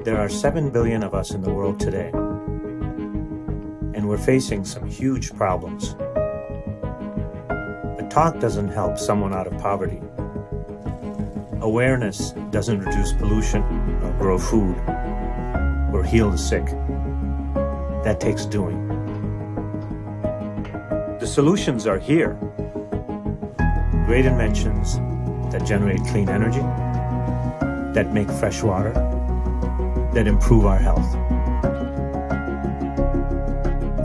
There are 7 billion of us in the world today, and we're facing some huge problems. But talk doesn't help someone out of poverty. Awareness doesn't reduce pollution or grow food or heal the sick. That takes doing. The solutions are here. Great inventions that generate clean energy, that make fresh water, that improve our health.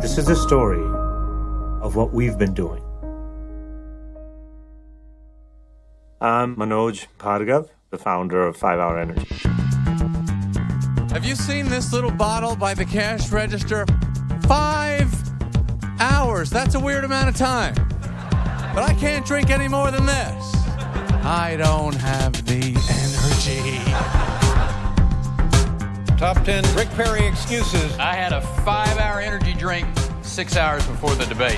This is the story of what we've been doing. I'm Manoj Bhargav, the founder of 5 Hour Energy. Have you seen this little bottle by the cash register? 5 hours. That's a weird amount of time. But I can't drink any more than this. I don't have the energy. Top 10 Rick Perry excuses. I had a 5-hour energy drink 6 hours before the debate.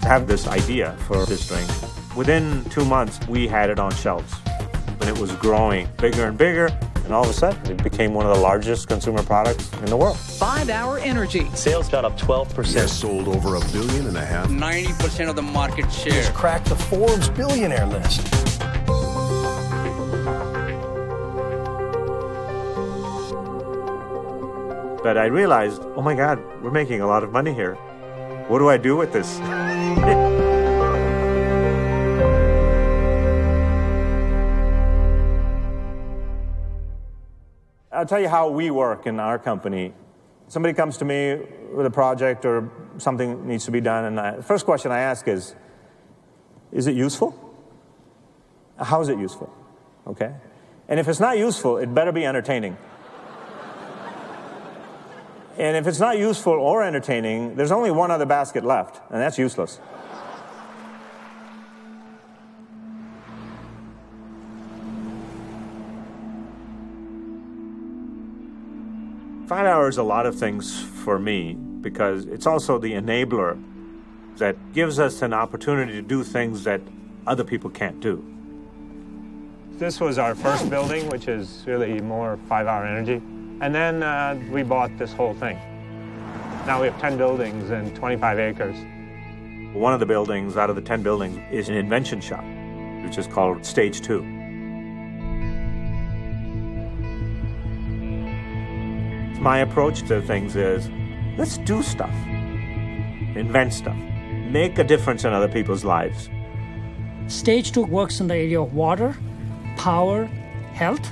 I have this idea for this drink. Within 2 months, we had it on shelves. And it was growing bigger and bigger, and all of a sudden, it became one of the largest consumer products in the world. 5 Hour Energy. Sales got up 12%. Yes, sold over $1.5 billion. 90% of the market share. Just cracked the Forbes billionaire list. But I realized, oh my God, we're making a lot of money here. What do I do with this? I'll tell you how we work in our company. Somebody comes to me with a project or something needs to be done, and the first question I ask is it useful? How is it useful? Okay? And if it's not useful, it better be entertaining. And if it's not useful or entertaining, there's only one other basket left, and that's useless. Five hours is a lot of things for me because it's also the enabler that gives us an opportunity to do things that other people can't do. This was our first building, which is really more 5 Hour Energy. And then we bought this whole thing. Now we have 10 buildings and 25 acres. One of the buildings out of the 10 buildings is an invention shop, which is called Stage 2. My approach to things is, let's do stuff, invent stuff, make a difference in other people's lives. Stage 2 works in the area of water, power, health.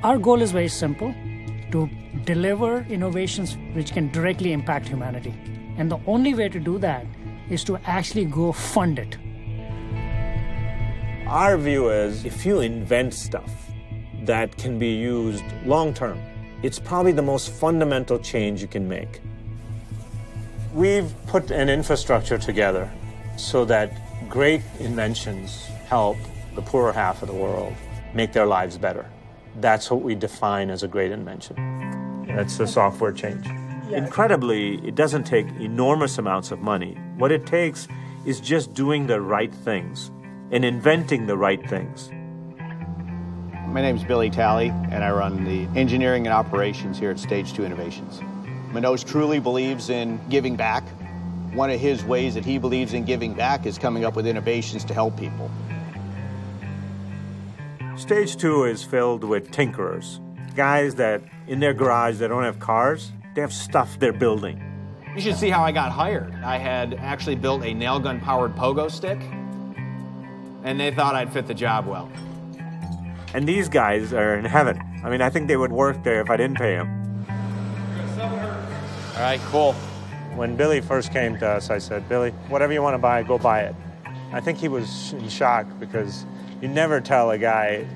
Our goal is very simple, to deliver innovations which can directly impact humanity. And the only way to do that is to actually go fund it. Our view is, if you invent stuff that can be used long-term, it's probably the most fundamental change you can make. We've put an infrastructure together so that great inventions help the poorer half of the world make their lives better. That's what we define as a great invention. That's the software change. Yeah. Incredibly, it doesn't take enormous amounts of money. What it takes is just doing the right things and inventing the right things. My name's Billy Talley, and I run the engineering and operations here at Stage 2 Innovations. Manoj truly believes in giving back. One of his ways that he believes in giving back is coming up with innovations to help people. Stage 2 is filled with tinkerers, guys that in their garage they don't have cars, they have stuff they're building. You should see how I got hired. I had actually built a nail gun powered pogo stick, and they thought I'd fit the job well. And these guys are in heaven. I mean, I think they would work there if I didn't pay them. All right, cool. When Billy first came to us, I said, Billy, whatever you want to buy, go buy it. I think he was in shock because you never tell a guy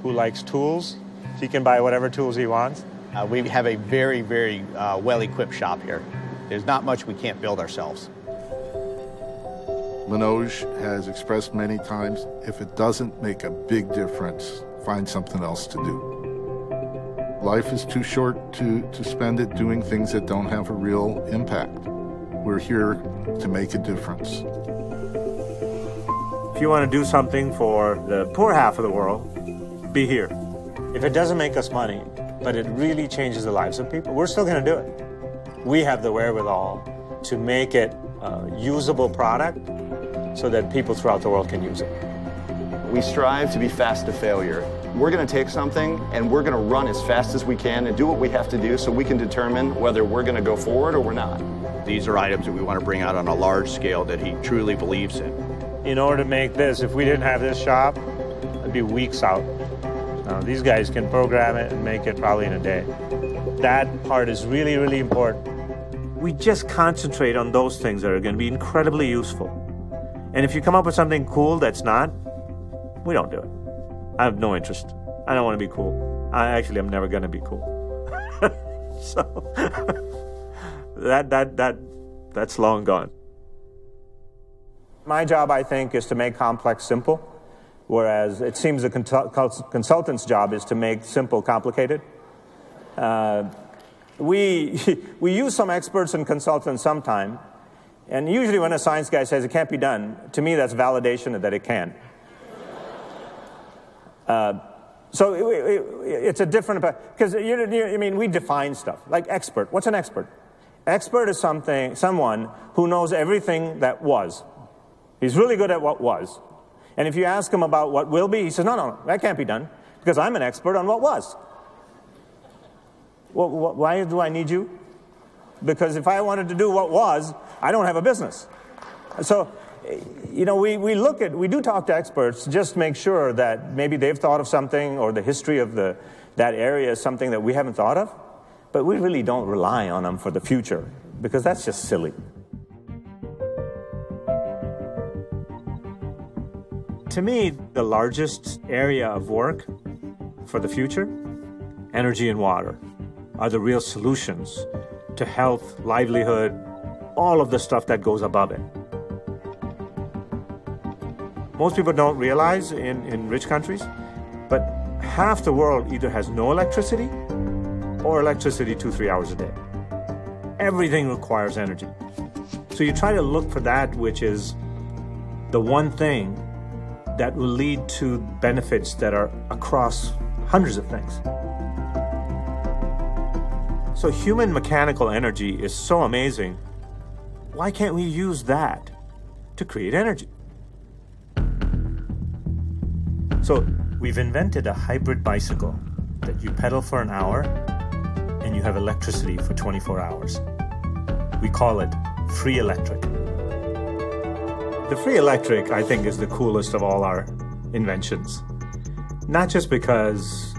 who likes tools he can buy whatever tools he wants. We have a very, very well-equipped shop here. There's not much we can't build ourselves. Manoj has expressed many times, if it doesn't make a big difference, find something else to do. Life is too short to spend it doing things that don't have a real impact. We're here to make a difference. If you want to do something for the poor half of the world, be here. If it doesn't make us money, but it really changes the lives of people, we're still going to do it. We have the wherewithal to make it a usable product so that people throughout the world can use it. We strive to be fast to failure. We're going to take something and we're going to run as fast as we can and do what we have to do so we can determine whether we're going to go forward or we're not. These are items that we want to bring out on a large scale that he truly believes in. In order to make this, if we didn't have this shop, it'd be weeks out. Now, these guys can program it and make it probably in a day. That part is really, really important. We just concentrate on those things that are going to be incredibly useful. And if you come up with something cool that's not, we don't do it. I have no interest. I don't want to be cool. I'm never going to be cool. So that's long gone. My job, I think, is to make complex simple, whereas it seems a consultant's job is to make simple complicated. We use some experts and consultants sometime, and usually when a science guy says it can't be done, to me that's validation that it can. So it's a different, because we define stuff like expert. What's an expert? Expert is someone who knows everything that was. He's really good at what was. And if you ask him about what will be, he says, no, that can't be done because I'm an expert on what was. Well, why do I need you? Because if I wanted to do what was, I don't have a business. So, we do talk to experts just to make sure that maybe they've thought of something or the history of that area is something that we haven't thought of. But we really don't rely on them for the future because that's just silly. To me, the largest area of work for the future, energy and water, are the real solutions to health, livelihood, all of the stuff that goes above it. Most people don't realize in rich countries, but half the world either has no electricity or electricity 2-3 hours a day. Everything requires energy. So you try to look for that which is the one thing that will lead to benefits that are across hundreds of things. So human mechanical energy is so amazing. Why can't we use that to create energy? So we've invented a hybrid bicycle that you pedal for an hour and you have electricity for 24 hours. We call it free electric. The free electric, I think, is the coolest of all our inventions. Not just because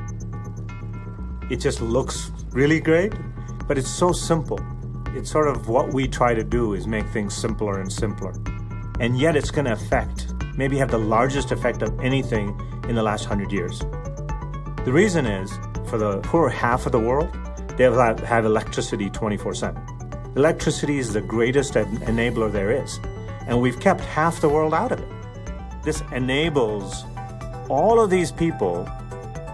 it just looks really great, but it's so simple. It's sort of what we try to do is make things simpler and simpler. And yet it's going to maybe have the largest effect of anything in the last 100 years. The reason is, for the poor half of the world, they have electricity 24/7. Electricity is the greatest enabler there is. And we've kept half the world out of it. This enables all of these people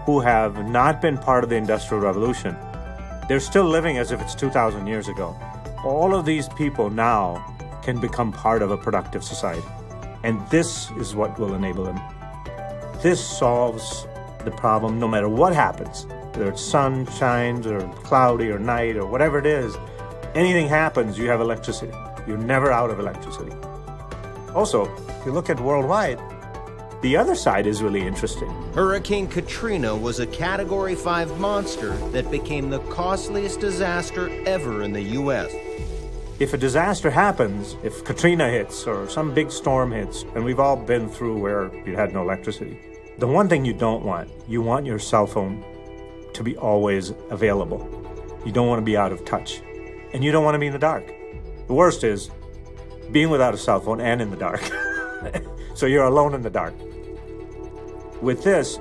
who have not been part of the Industrial Revolution. They're still living as if it's 2,000 years ago. All of these people now can become part of a productive society. And this is what will enable them. This solves the problem no matter what happens. Whether it's sun shines or cloudy or night or whatever it is, anything happens, you have electricity. You're never out of electricity. Also, if you look at worldwide, the other side is really interesting. Hurricane Katrina was a Category 5 monster that became the costliest disaster ever in the U.S. If a disaster happens, if Katrina hits or some big storm hits, and we've all been through where you had no electricity, the one thing you don't want, you want your cell phone to be always available. You don't want to be out of touch. And you don't want to be in the dark. The worst is being without a cell phone and in the dark. So you're alone in the dark. With this,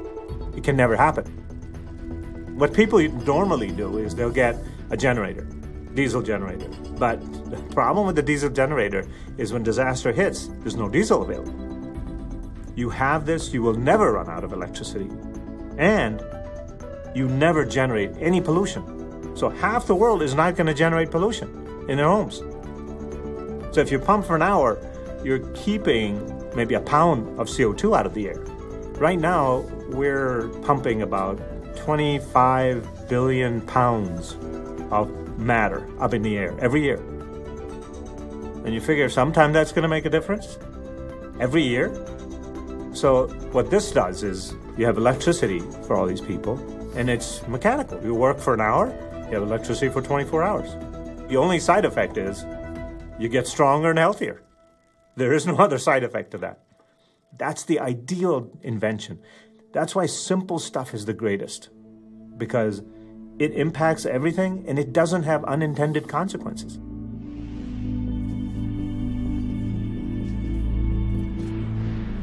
it can never happen. What people normally do is they'll get a generator, diesel generator. But the problem with the diesel generator is when disaster hits, there's no diesel available. You have this, you will never run out of electricity. And you never generate any pollution. So half the world is not going to generate pollution in their homes. So if you pump for an hour, you're keeping maybe a pound of CO2 out of the air. Right now, we're pumping about 25 billion pounds of matter up in the air every year. And you figure sometime that's going to make a difference? Every year? So what this does is you have electricity for all these people, and it's mechanical. You work for an hour, you have electricity for 24 hours. The only side effect is you get stronger and healthier. There is no other side effect to that. That's the ideal invention. That's why simple stuff is the greatest, because it impacts everything and it doesn't have unintended consequences.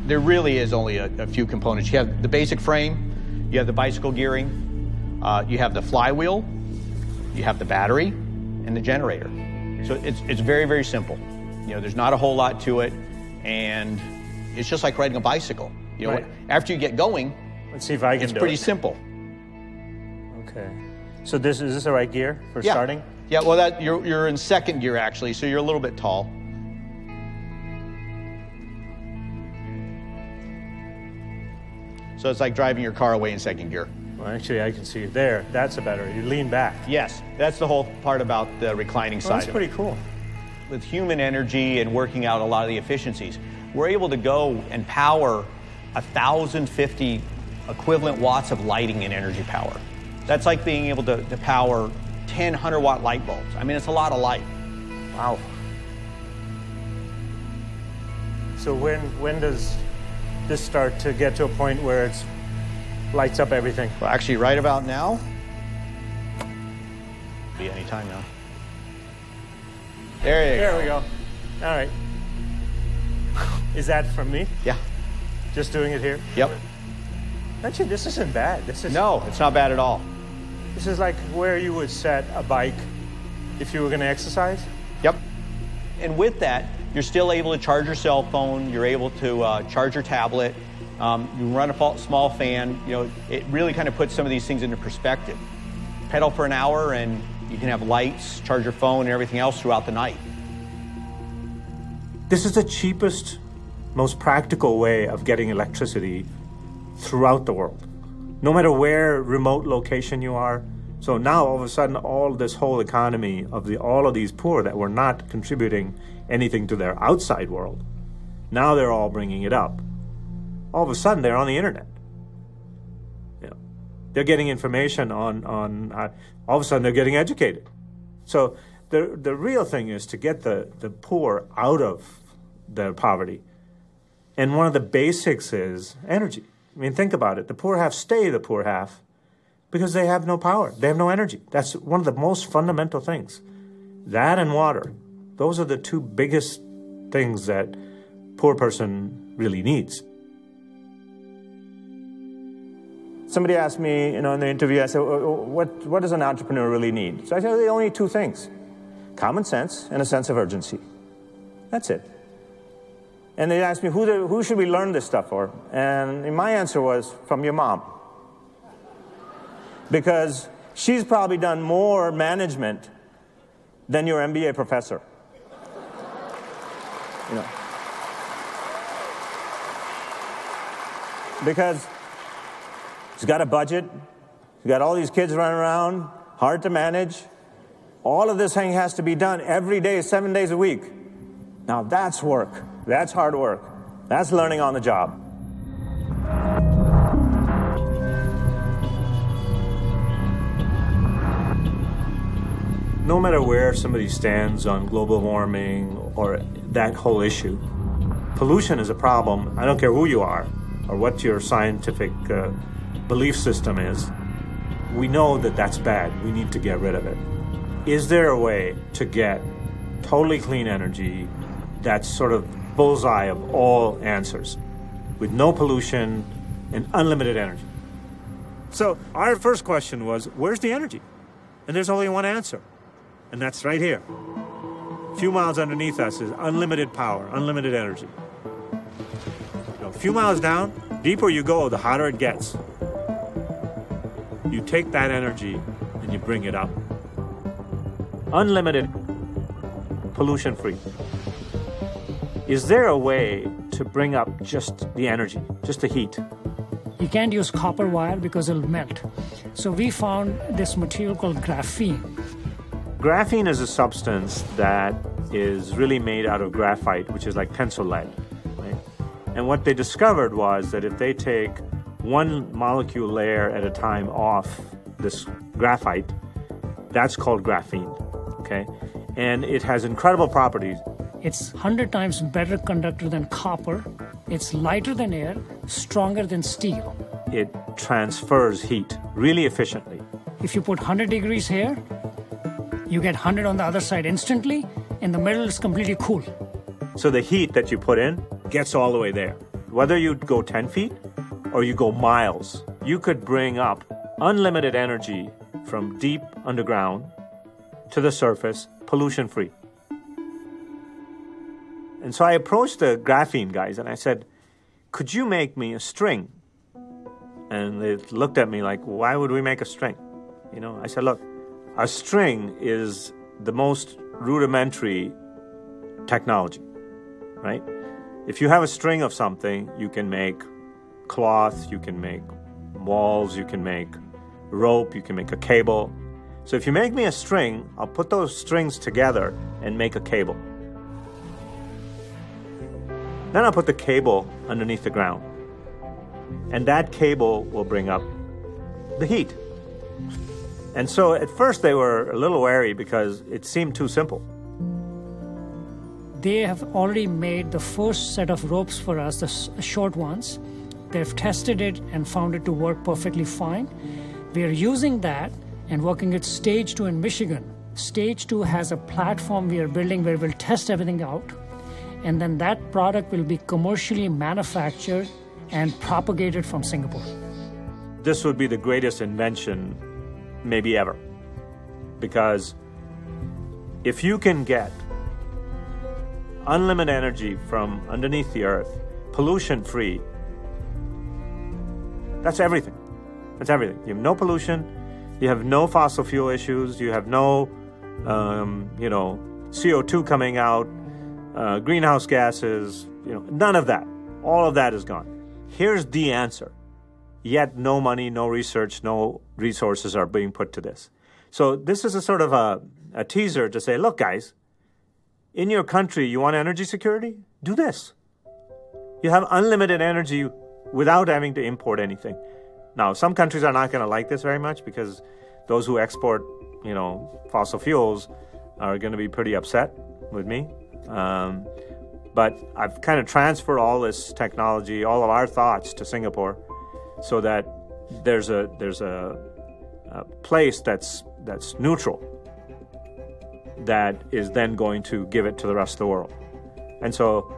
There really is only a few components. You have the basic frame, you have the bicycle gearing, you have the flywheel, you have the battery, and the generator. So it's very, very simple. You know, there's not a whole lot to it, and it's just like riding a bicycle. You know, right. After you get going, let's see if I can it's do pretty it. simple. Okay. So is this the right gear for starting? Yeah, well, you're in second gear, actually, so you're a little bit tall. So it's like driving your car away in second gear. Well, actually, I can see it there. That's a better. You lean back. Yes, that's the whole part about the reclining side. That's pretty cool. With human energy and working out a lot of the efficiencies, we're able to go and power 1,050 equivalent watts of lighting and energy power. That's like being able to power 10 100-watt light bulbs. I mean, it's a lot of light. Wow. So when does this start to get to a point where it lights up everything? Well, actually, right about now. Be any time now. There we go. All right. Is that from me? Yeah. Just doing it here? Yep. Actually, this isn't bad. No, it's not bad at all. This is like where you would set a bike if you were going to exercise? Yep. And with that, you're still able to charge your cell phone. You're able to charge your tablet. You run a small fan. You know, it really kind of puts some of these things into perspective. Pedal for an hour, and you can have lights, charge your phone, and everything else throughout the night. This is the cheapest, most practical way of getting electricity throughout the world, no matter where remote location you are. So now all of a sudden, all this whole economy of all of these poor that were not contributing anything to their outside world, now they're all bringing it up. All of a sudden, they're on the internet. You know, they're getting information on all of a sudden, they're getting educated. So the real thing is to get the poor out of their poverty. And one of the basics is energy. I mean, think about it. The poor half stay the poor half because they have no power. They have no energy. That's one of the most fundamental things. That and water. Those are the two biggest things that poor person really needs. Somebody asked me, in the interview, I said, what does an entrepreneur really need? So I said, only two things: common sense and a sense of urgency. That's it. And they asked me, who should we learn this stuff for? And my answer was, from your mom. Because she's probably done more management than your MBA professor. You know. Because she's got a budget, she's got all these kids running around, hard to manage. All of this thing has to be done every day, 7 days a week. Now that's work. That's hard work. That's learning on the job. No matter where somebody stands on global warming or that whole issue, pollution is a problem. I don't care who you are or what your scientific belief system is. We know that that's bad. We need to get rid of it. Is there a way to get totally clean energy that's sort of bullseye of all answers, with no pollution and unlimited energy? So our first question was, where's the energy? And there's only one answer, and that's right here. A few miles underneath us is unlimited power, unlimited energy. A few miles down, deeper you go, the hotter it gets. You take that energy and you bring it up. Unlimited, pollution-free. Is there a way to bring up just the energy, just the heat? You can't use copper wire because it'll melt. So we found this material called graphene. Graphene is a substance that is really made out of graphite, which is like pencil lead. Right? And what they discovered was that if they take one molecule layer at a time off this graphite, that's called graphene. Okay? And it has incredible properties. It's 100 times better conductor than copper. It's lighter than air, stronger than steel. It transfers heat really efficiently. If you put 100 degrees here, you get 100 on the other side instantly, and the middle is completely cool. So the heat that you put in gets all the way there. Whether you go 10 feet or you go miles, you could bring up unlimited energy from deep underground to the surface, pollution-free. And so I approached the graphene guys and I said, could you make me a string? And they looked at me like, why would we make a string? You know, I said, look, a string is the most rudimentary technology, right? If you have a string of something, you can make cloth, you can make walls, you can make rope, you can make a cable. So if you make me a string, I'll put those strings together and make a cable. Then I'll put the cable underneath the ground. And that cable will bring up the heat. And so at first they were a little wary because it seemed too simple. They have already made the first set of ropes for us, the short ones. They've tested it and found it to work perfectly fine. We are using that and working at Stage 2 in Michigan. Stage 2 has a platform we are building where we'll test everything out. And then that product will be commercially manufactured and propagated from Singapore. This would be the greatest invention maybe ever. Because if you can get unlimited energy from underneath the earth, pollution-free, that's everything. That's everything. You have no pollution, you have no fossil fuel issues, you have no, CO2 coming out, greenhouse gases, none of that. All of that is gone. Here's the answer. Yet no money, no research, no resources are being put to this. So this is a sort of a teaser to say, look, guys, in your country, you want energy security? Do this. You have unlimited energy without having to import anything. Now, some countries are not going to like this very much because those who export, fossil fuels are going to be pretty upset with me. But I've kind of transferred all this technology, all of our thoughts to Singapore so that there's a place that's neutral that is then going to give it to the rest of the world. And so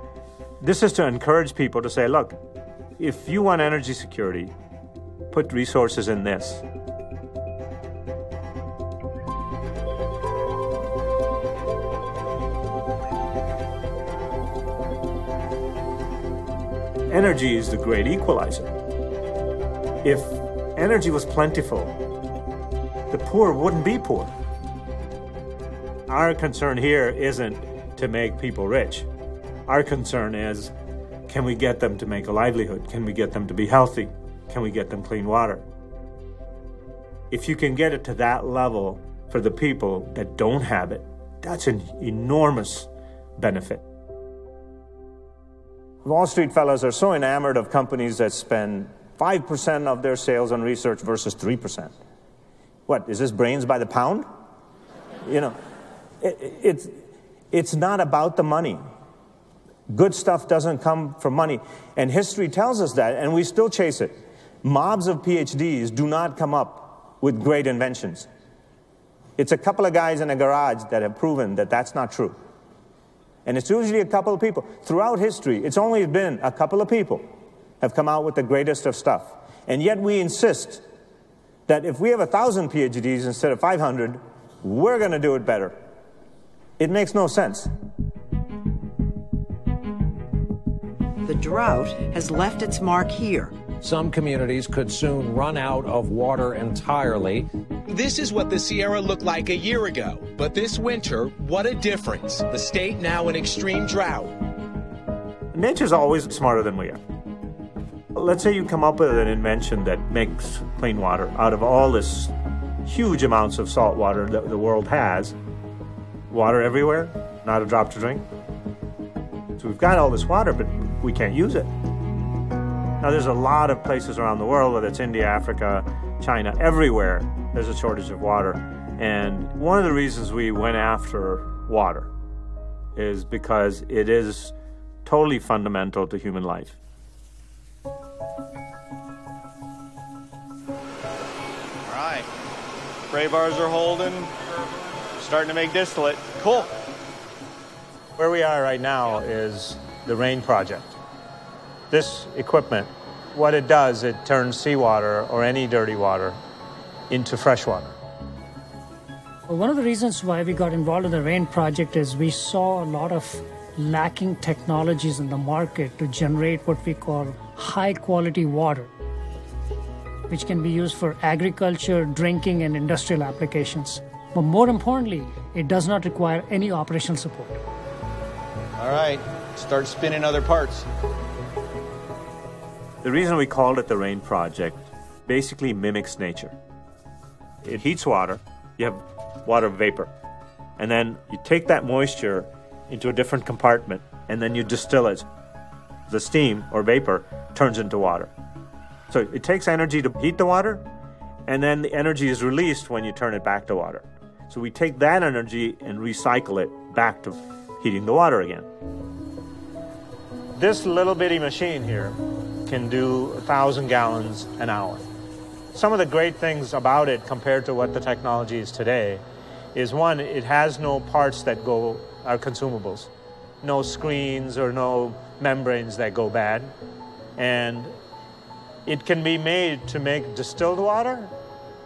this is to encourage people to say, look, if you want energy security, put resources in this. Energy is the great equalizer. If energy was plentiful, the poor wouldn't be poor. Our concern here isn't to make people rich. Our concern is, can we get them to make a livelihood? Can we get them to be healthy? Can we get them clean water? If you can get it to that level for the people that don't have it, that's an enormous benefit. Wall Street fellas are so enamored of companies that spend 5% of their sales on research versus 3%. What, is this brains by the pound? It's not about the money. Good stuff doesn't come from money. And history tells us that, and we still chase it. Mobs of PhDs do not come up with great inventions. It's a couple of guys in a garage that have proven that that's not true. And it's usually a couple of people. Throughout history, it's only been a couple of people have come out with the greatest of stuff. And yet we insist that if we have 1,000 PhDs instead of 500, we're going to do it better. It makes no sense. The drought has left its mark here. Some communities could soon run out of water entirely. This is what the Sierra looked like a year ago. But this winter, what a difference. The state now in extreme drought. Nature's always smarter than we are. Let's say you come up with an invention that makes clean water out of all this huge amounts of salt water that the world has. Water everywhere, not a drop to drink. So we've got all this water, but we can't use it. Now there's a lot of places around the world, whether it's India, Africa, China, everywhere, there's a shortage of water. And one of the reasons we went after water is because it is totally fundamental to human life. All right. Spray bars are holding. Starting to make distillate. Cool. Where we are right now is the RAIN project. This equipment, what it does, it turns seawater or any dirty water into fresh water. Well, one of the reasons why we got involved in the RAIN project is we saw a lot of lacking technologies in the market to generate what we call high-quality water, which can be used for agriculture, drinking, and industrial applications. But more importantly, it does not require any operational support. All right, start spinning other parts. The reason we called it the RAIN project basically mimics nature. It heats water, you have water vapor, and then you take that moisture into a different compartment, and then you distill it. The steam or vapor turns into water. So it takes energy to heat the water, and then the energy is released when you turn it back to water. So we take that energy and recycle it back to heating the water again. This little bitty machine here can do 1,000 gallons an hour. Some of the great things about it compared to what the technology is today is, one, it has no parts that are consumables, no screens or no membranes that go bad, and it can be made to make distilled water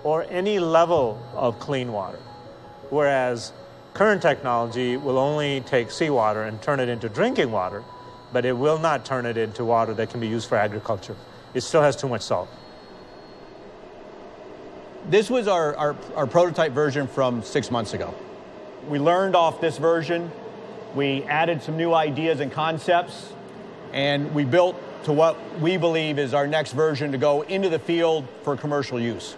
or any level of clean water, whereas current technology will only take seawater and turn it into drinking water, but it will not turn it into water that can be used for agriculture. It still has too much salt. This was our prototype version from 6 months ago. We learned off this version, we added some new ideas and concepts, and we built to what we believe is our next version to go into the field for commercial use.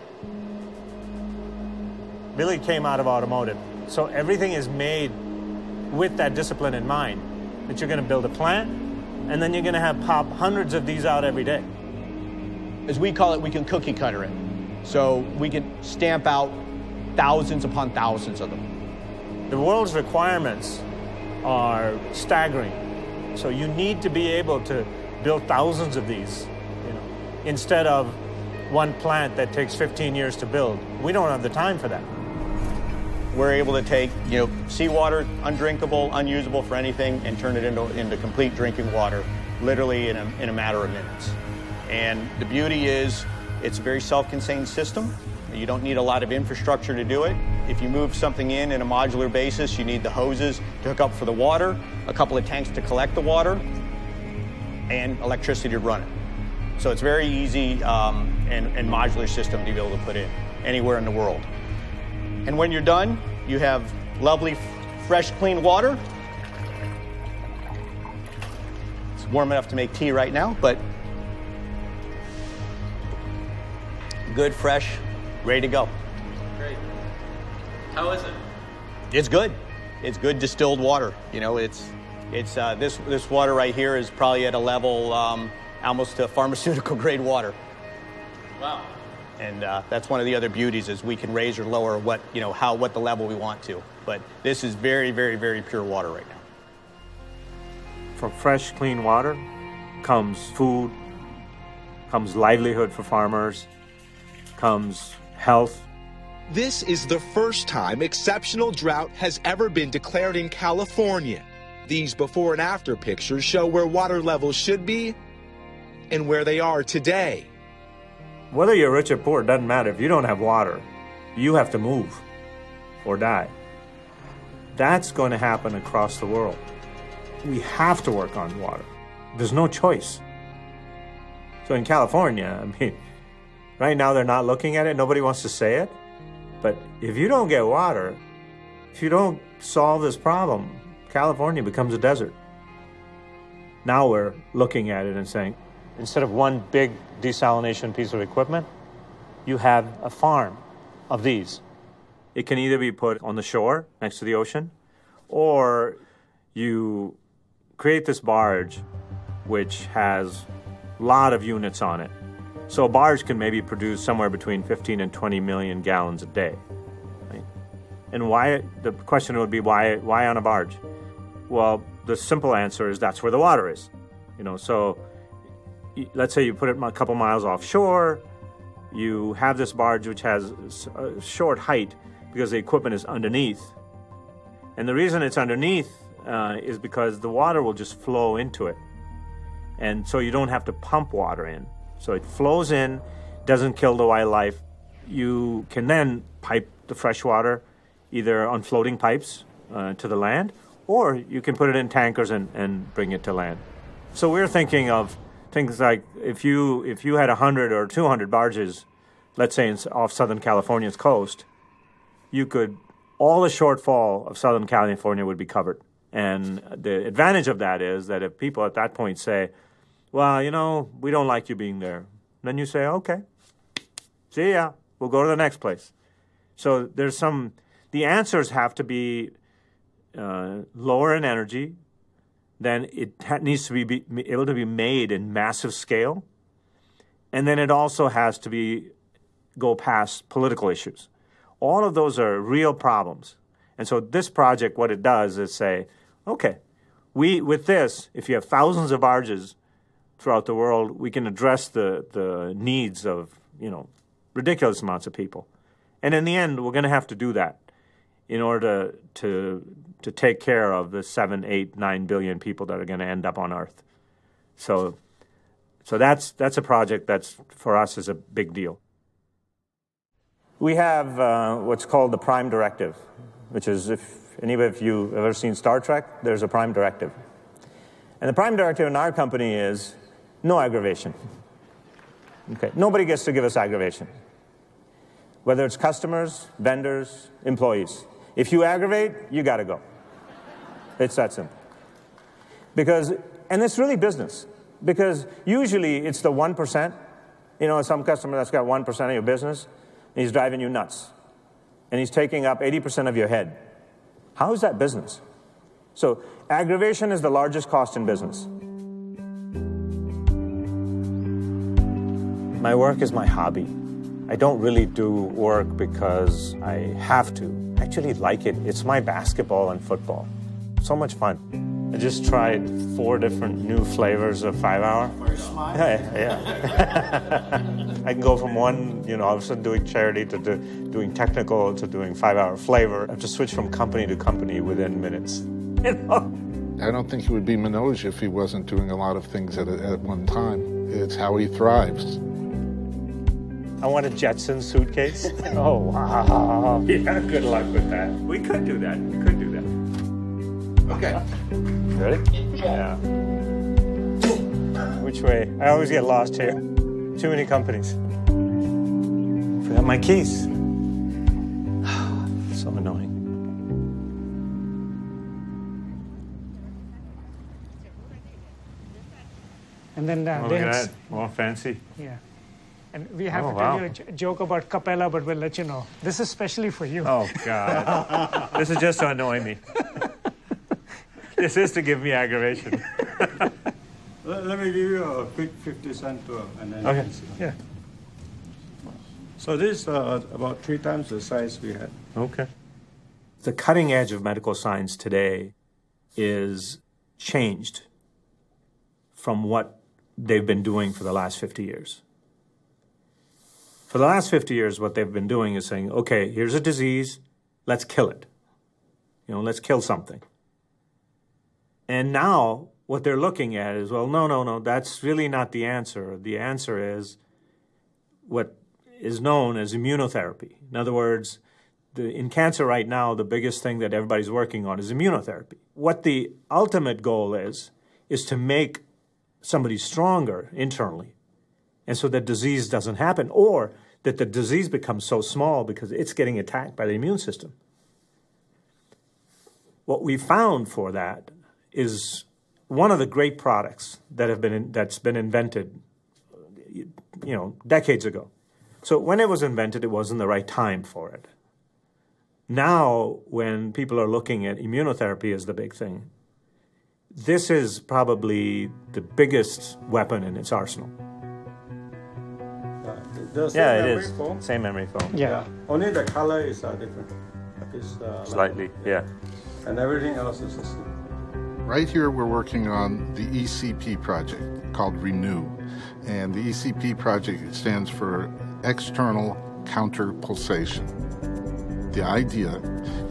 Billy came out of automotive, so everything is made with that discipline in mind, that you're going to build a plant, and then you're going to have pop hundreds of these out every day. As we call it, we can cookie cutter it. So we can stamp out thousands upon thousands of them. The world's requirements are staggering. So you need to be able to build thousands of these, instead of one plant that takes 15 years to build. We don't have the time for that. We're able to take, seawater, undrinkable, unusable for anything, and turn it into complete drinking water, literally in a matter of minutes. And the beauty is, it's a very self-contained system. You don't need a lot of infrastructure to do it. If you move something in a modular basis, you need the hoses to hook up for the water, a couple of tanks to collect the water, and electricity to run it. So it's very easy and modular system to be able to put in anywhere in the world. And when you're done, you have lovely, fresh, clean water. It's warm enough to make tea right now, but good, fresh, ready to go. Great. How is it? It's good. It's good distilled water. This water right here is probably at a level almost to pharmaceutical grade water. Wow. And that's one of the other beauties is we can raise or lower what the level we want to. But this is very, very, very pure water right now. From fresh, clean water comes food, comes livelihood for farmers, comes health. This is the first time exceptional drought has ever been declared in California. These before and after pictures show where water levels should be and where they are today. Whether you're rich or poor, it doesn't matter. If you don't have water, you have to move or die. That's going to happen across the world. We have to work on water. There's no choice. So in California, right now they're not looking at it. Nobody wants to say it. But if you don't get water, if you don't solve this problem, California becomes a desert. Now we're looking at it and saying, instead of one big desalination piece of equipment, you have a farm of these. It can either be put on the shore next to the ocean, or you create this barge which has a lot of units on it. So a barge can maybe produce somewhere between 15 and 20 million gallons a day. Right? And why, the question would be, why on a barge? Well, the simple answer is that's where the water is. So let's say you put it a couple miles offshore, you have this barge which has a short height because the equipment is underneath. And the reason it's underneath is because the water will just flow into it. And so you don't have to pump water in. So it flows in, doesn't kill the wildlife. You can then pipe the fresh water either on floating pipes to the land, or you can put it in tankers and bring it to land. So we're thinking of things like if you had 100 or 200 barges, let's say off Southern California's coast, all the shortfall of Southern California would be covered. And the advantage of that is that if people at that point say, well, we don't like you being there, then you say, okay, see ya, we'll go to the next place. So the answers have to be lower in energy, then it needs to be able to be made in massive scale, and then it also has to go past political issues. All of those are real problems. And so this project, what it does is say, okay, with this, if you have thousands of barges throughout the world, we can address the needs of, ridiculous amounts of people. And in the end, we're going to have to do that in order to take care of the 7, 8, 9 billion people that are going to end up on Earth. So that's a project that's, for us, is a big deal. We have what's called the Prime Directive, which is, if you've ever seen Star Trek, there's a Prime Directive. And the Prime Directive in our company is no aggravation. Okay, nobody gets to give us aggravation. Whether it's customers, vendors, employees. If you aggravate, you got to go. It's that simple. And it's really business. Because usually it's the 1%. Some customer that's got 1% of your business, and he's driving you nuts. And he's taking up 80% of your head. How is that business? So aggravation is the largest cost in business. My work is my hobby. I don't really do work because I have to. I actually like it. It's my basketball and football. So much fun. I just tried 4 different new flavors of 5-hour. Yeah. I can go from one, all of a sudden doing charity to doing technical to doing 5-hour flavor. I have to switch from company to company within minutes. I don't think he would be Manoj if he wasn't doing a lot of things at one time. It's how he thrives. I want a Jetson suitcase. Oh, wow. Yeah, good luck with that. We could do that. Okay. Ready? Yeah. Which way? I always get lost here. Too many companies. Forgot my keys. So annoying. And then look at that. More fancy. Yeah. And we have to tell you a joke about Capella, but we'll let you know. This is specially for you. Oh, God. This is just to annoy me. This is to give me aggravation. Let me give you a quick 50-cent tour. And then okay. Yeah. So this is about 3 times the size we had. Okay. The cutting edge of medical science today is changed from what they've been doing for the last 50 years. For the last 50 years, what they've been doing is saying, okay, here's a disease, let's kill it. Let's kill something. And now what they're looking at is, well, no, that's really not the answer. The answer is what is known as immunotherapy. In other words, in cancer right now, the biggest thing that everybody's working on is immunotherapy. What the ultimate goal is to make somebody stronger internally, and so that disease doesn't happen, or that the disease becomes so small because it's getting attacked by the immune system. What we found for that is one of the great products that's been invented, decades ago. So when it was invented, it wasn't the right time for it. Now, when people are looking at immunotherapy as the big thing, this is probably the biggest weapon in its arsenal. It is. Foam? Same memory foam. Yeah. Only the color is different. It's, Slightly, yeah. And everything else is the same. Right here, we're working on the ECP project called Renew. And the ECP project stands for External Counter Pulsation. The idea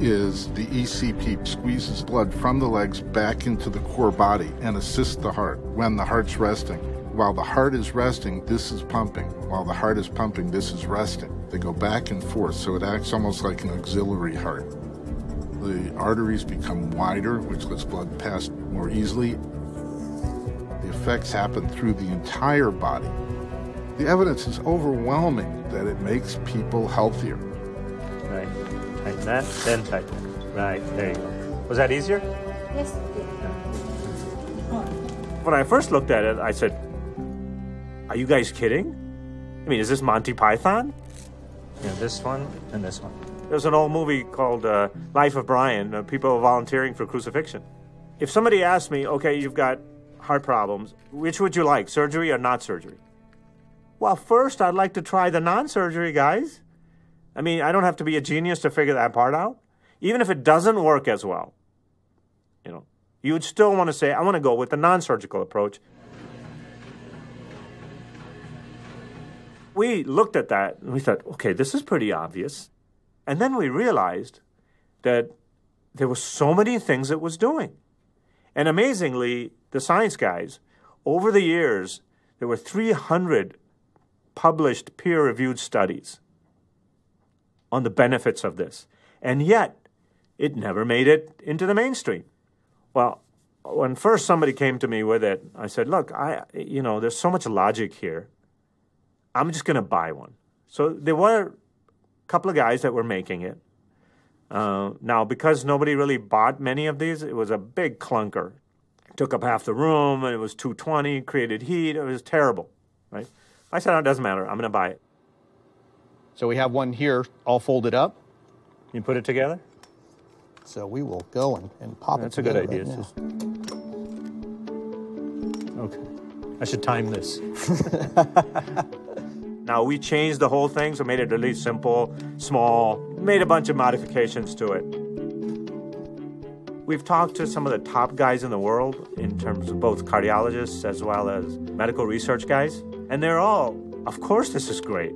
is the ECP squeezes blood from the legs back into the core body and assists the heart when the heart's resting. While the heart is resting, this is pumping. While the heart is pumping, this is resting. They go back and forth, so it acts almost like an auxiliary heart. The arteries become wider, which lets blood pass more easily. The effects happen through the entire body. The evidence is overwhelming that it makes people healthier. Right. Tighten that, then tighten it. Right, there you go. Was that easier? Yes. When I first looked at it, I said, are you guys kidding? I mean, is this Monty Python? This one and this one. There's an old movie called Life of Brian, people volunteering for crucifixion. If somebody asked me, okay, you've got heart problems, which would you like, surgery or not surgery? Well, first, I'd like to try the non-surgery, guys. I mean, I don't have to be a genius to figure that part out. Even if it doesn't work as well, you would still want to say, I want to go with the non-surgical approach. We looked at that and we thought, okay, this is pretty obvious. And then we realized that there were so many things it was doing. And amazingly, the science guys, over the years, there were 300 published peer-reviewed studies on the benefits of this. And yet, it never made it into the mainstream. Well, when first somebody came to me with it, I said, look, there's so much logic here. I'm just going to buy one. So there were a couple of guys that were making it. Now, because nobody really bought many of these, it was a big clunker. It took up half the room, and it was 220, created heat. It was terrible, right? I said, it doesn't matter. I'm going to buy it. So we have one here all folded up. You put it together? So we will go and pop That's it together. That's a good idea. Right okay. I should time this. Now, we changed the whole thing, so made it really simple, small, made a bunch of modifications to it. We've talked to some of the top guys in the world in terms of both cardiologists as well as medical research guys, and they're all, of course this is great.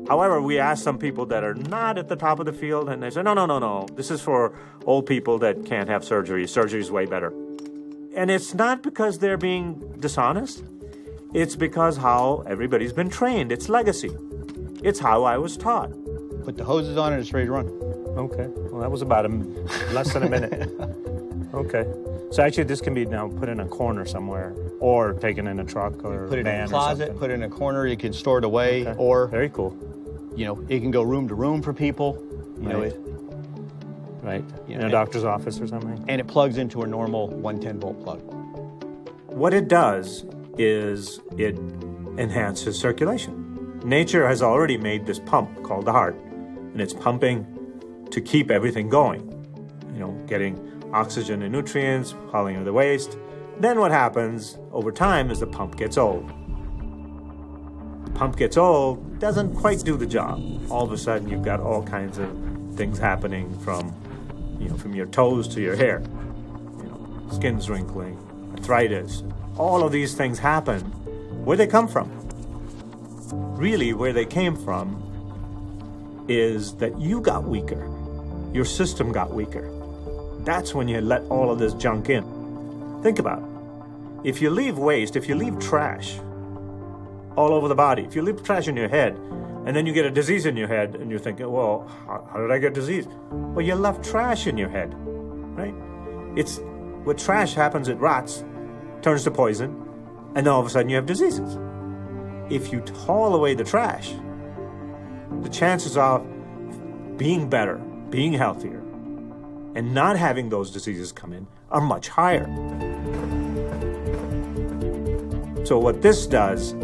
However, we asked some people that are not at the top of the field, and they said, no. This is for old people that can't have surgery. Surgery is way better. And it's not because they're being dishonest. It's because how everybody's been trained. It's legacy. It's how I was taught. Put the hoses on and it's ready to run. Okay. Well, that was about less than a minute. Okay. So actually, this can be now put in a corner somewhere, or taken in a truck or put it van in a closet, put it in a corner. You can store it away, okay. Or very cool. It can go room to room for people. Right. In a doctor's office or something. And it plugs into a normal 110-volt plug. What it does is it enhances circulation. Nature has already made this pump called the heart, and it's pumping to keep everything going. Getting oxygen and nutrients, hauling of the waste. Then what happens over time is the pump gets old. The pump gets old, doesn't quite do the job. All of a sudden, you've got all kinds of things happening from your toes to your hair. Skin's wrinkling, arthritis. All of these things happen. Where they come from? Really, where they came from is that you got weaker. Your system got weaker. That's when you let all of this junk in. Think about it. If you leave waste, if you leave trash all over the body, if you leave trash in your head, and then you get a disease in your head, and you're thinking, well, how did I get disease? Well, you left trash in your head, right? What trash happens, it rots, turns to poison, and then all of a sudden you have diseases. If you haul away the trash, the chances of being better, being healthier, and not having those diseases come in are much higher. So what this does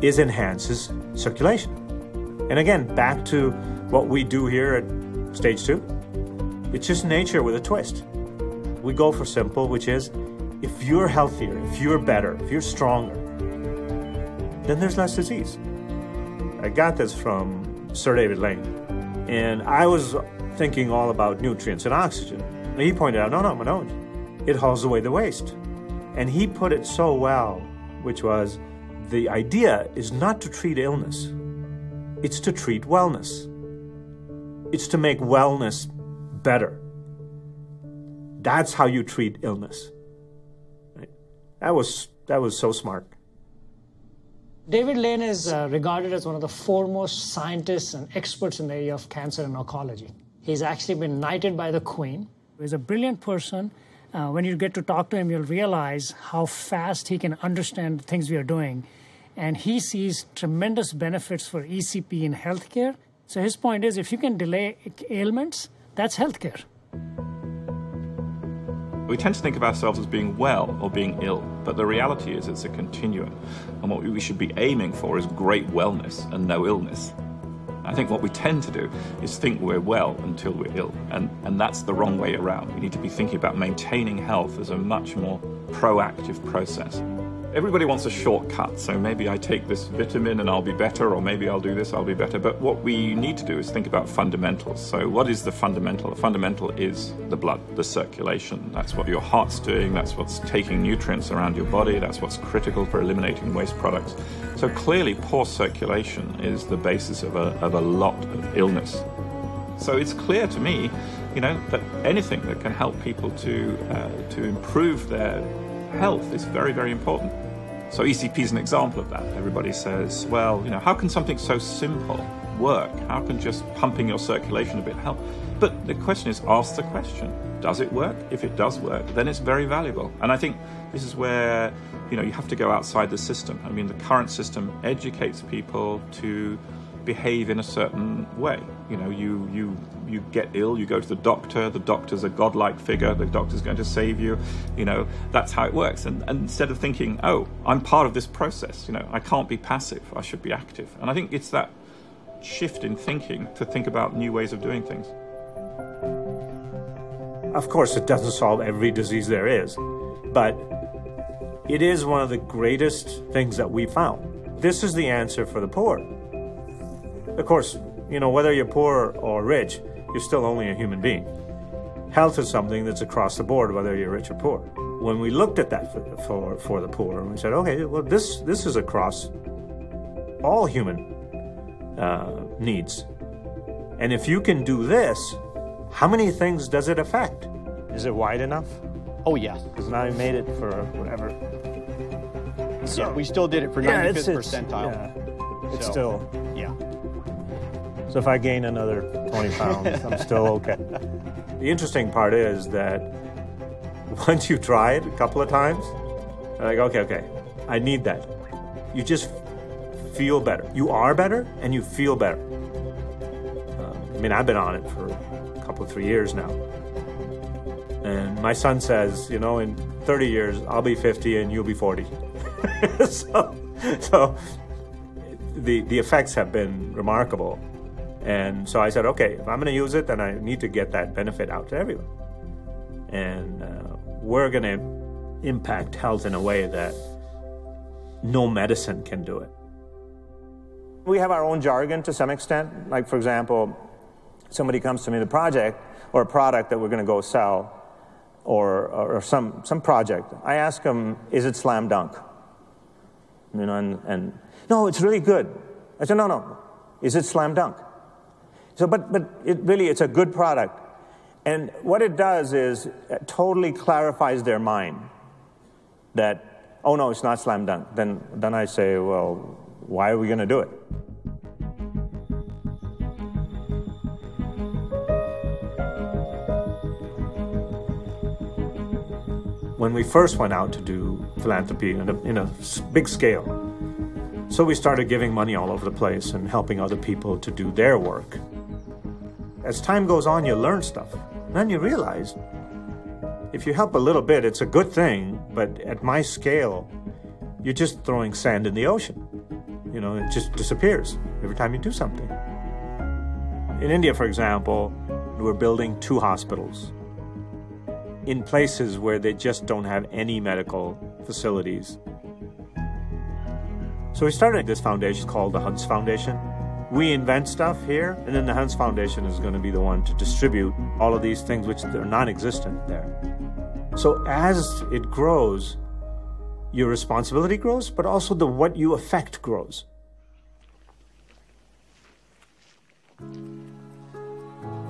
is enhances circulation. And again, back to what we do here at Stage 2. It's just nature with a twist. We go for simple, which is if you're healthier, if you're better, if you're stronger, then there's less disease. I got this from Sir David Lane. And I was thinking all about nutrients and oxygen. And he pointed out, no, Manoj, it hauls away the waste. And he put it so well, which was, the idea is not to treat illness. It's to treat wellness. It's to make wellness better. That's how you treat illness. Right? That was so smart. David Lane is regarded as one of the foremost scientists and experts in the area of cancer and oncology. He's actually been knighted by the Queen. He's a brilliant person. When you get to talk to him, you'll realize how fast he can understand the things we are doing. And he sees tremendous benefits for ECP in healthcare. So his point is, if you can delay ailments, that's healthcare. We tend to think of ourselves as being well or being ill, but the reality is it's a continuum. And what we should be aiming for is great wellness and no illness. I think what we tend to do is think we're well until we're ill, and that's the wrong way around. We need to be thinking about maintaining health as a much more proactive process. Everybody wants a shortcut, so maybe I take this vitamin and I'll be better, or maybe I'll do this, I'll be better. But what we need to do is think about fundamentals. So what is the fundamental? The fundamental is the blood, the circulation. That's what your heart's doing, that's what's taking nutrients around your body, that's what's critical for eliminating waste products. So clearly poor circulation is the basis of a lot of illness. So it's clear to me, that anything that can help people to improve their health is very, very important. So ECP is an example of that. Everybody says, well, how can something so simple work? How can just pumping your circulation a bit help? But the question is, ask the question, does it work? If it does work, then it's very valuable. And I think this is where, you have to go outside the system. I mean, the current system educates people to behave in a certain way. You get ill, you go to the doctor's a godlike figure, the doctor's going to save you, that's how it works. And instead of thinking, oh, I'm part of this process, I can't be passive, I should be active. And I think it's that shift in thinking to think about new ways of doing things. Of course, it doesn't solve every disease there is, but it is one of the greatest things that we found. This is the answer for the poor. Of course, whether you're poor or rich, you're still only a human being. Health is something that's across the board, whether you're rich or poor. When we looked at that for the poor, we said, okay, well, this is across all human needs. And if you can do this, how many things does it affect? Is it wide enough? Oh, yes. Because now I made it for whatever. So, yeah, we still did it for 95th percentile. Yeah, it's still... Yeah. So if I gain another 20 pounds, I'm still okay. The interesting part is that once you try it a couple of times, you're like, okay, I need that. You just feel better. You are better and you feel better. I've been on it for a couple, 3 years now. And my son says, in 30 years, I'll be 50 and you'll be 40. so the effects have been remarkable. And so I said, okay, if I'm going to use it, then I need to get that benefit out to everyone. And we're going to impact health in a way that no medicine can do it. We have our own jargon to some extent. Like, for example, somebody comes to me with a project or a product that we're going to go sell or some project. I ask them, is it slam dunk? And no, it's really good. I said, no, is it slam dunk? So, but it's a good product. And what it does is it totally clarifies their mind that, oh no, it's not slam dunk. Then I say, well, why are we going to do it? When we first went out to do philanthropy in a big scale, so we started giving money all over the place and helping other people to do their work. As time goes on, you learn stuff. And then you realize, if you help a little bit, it's a good thing, but at my scale, you're just throwing sand in the ocean. You know, it just disappears every time you do something. In India, for example, we're building 2 hospitals in places where they just don't have any medical facilities. So we started this foundation called the Hunts Foundation. We invent stuff here, and then the Hunts Foundation is going to be the one to distribute all of these things which are non-existent there. So as it grows, your responsibility grows, but also what you affect grows.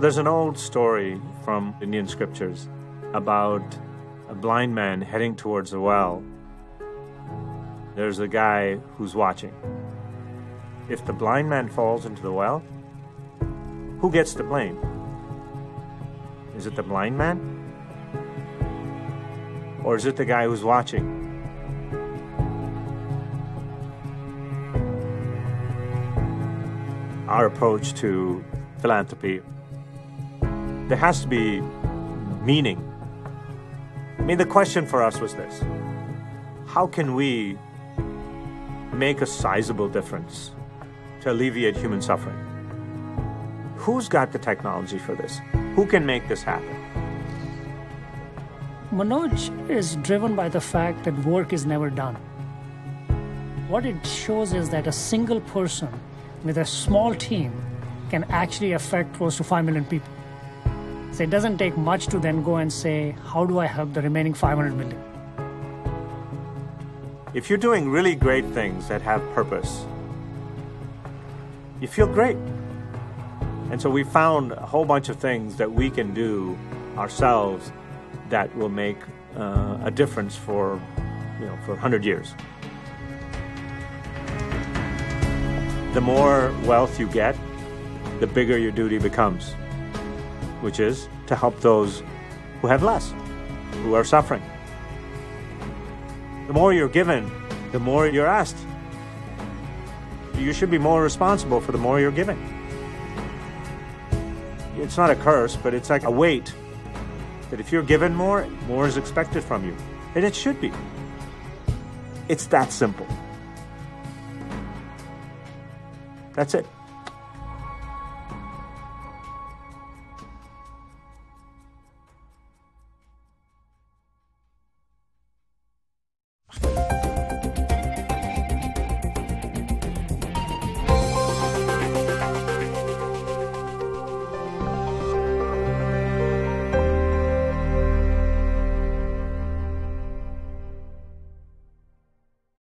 There's an old story from Indian scriptures about a blind man heading towards a well. There's a guy who's watching. If the blind man falls into the well, who gets the blame? Is it the blind man? Or is it the guy who's watching? Our approach to philanthropy, there has to be meaning. I mean, the question for us was this: how can we make a sizable difference to alleviate human suffering? Who's got the technology for this? Who can make this happen? Manoj is driven by the fact that work is never done. What it shows is that a single person with a small team can actually affect close to 5 million people. So it doesn't take much to then go and say, how do I help the remaining 500 million? If you're doing really great things that have purpose, you feel great. And so we found a whole bunch of things that we can do ourselves that will make a difference for 100 years. The more wealth you get, the bigger your duty becomes, which is to help those who have less, who are suffering. The more you're given, the more you're asked. You should be more responsible for the more you're giving. It's not a curse, but it's like a weight that if you're given more, more is expected from you. And it should be. It's that simple. That's it.